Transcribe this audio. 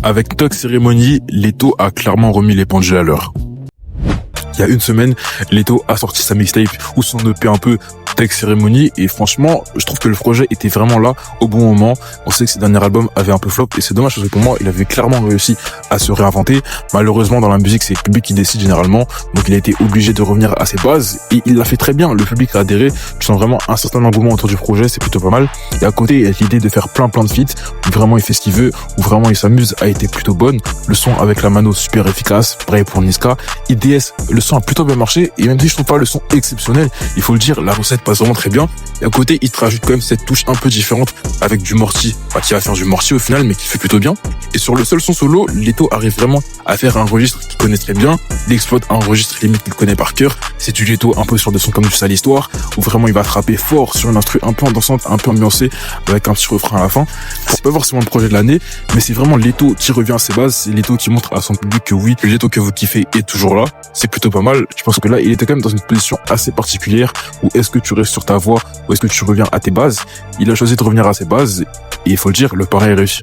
Avec Tug Ceremony, Leto a clairement remis les pendules à l'heure. Il y a une semaine, Leto a sorti sa mixtape ou son EP un peu Tug Ceremony et franchement, je trouve que le projet était vraiment là au bon moment. On sait que ses derniers albums avaient un peu flop et c'est dommage parce que pour moi, il avait clairement réussi à se réinventer. Malheureusement, dans la musique, c'est le public qui décide généralement. Donc il a été obligé de revenir à ses bases et il l'a fait très bien. Le public a adhéré. Tu sens vraiment un certain engouement autour du projet, c'est plutôt pas mal. Et à côté, il y a l'idée de faire plein de feats où vraiment il fait ce qu'il veut, où vraiment il s'amuse, a été plutôt bonne. Le son avec la mano super efficace, pareil pour Niska. IDS, le son a plutôt bien marché et même si je trouve pas le son exceptionnel, il faut le dire, la recette passe vraiment très bien. Et à côté, il te rajoute quand même cette touche un peu différente avec du Morty, qui va faire du Morty au final, mais qui fait plutôt bien. Et sur le seul son solo, Leto arrive vraiment à faire un registre qu'il connaît très bien. Il exploite un registre limite qu'il connaît par cœur. C'est du Leto un peu sur des sons comme du Sale Histoire, où vraiment il va frapper fort sur une instru un peu dansante, un peu ambiancée, avec un petit refrain à la fin. C'est pas forcément le projet de l'année, mais c'est vraiment Leto qui revient à ses bases. C'est Leto qui montre à son public que oui, le Leto que vous kiffez est toujours là. C'est plutôt pas mal. Je pense que là, il était quand même dans une position assez particulière, où est-ce que tu restes sur ta voie, ou est-ce que tu reviens à tes bases. Il a choisi de revenir à ses bases, et il faut le dire, le pari est réussi.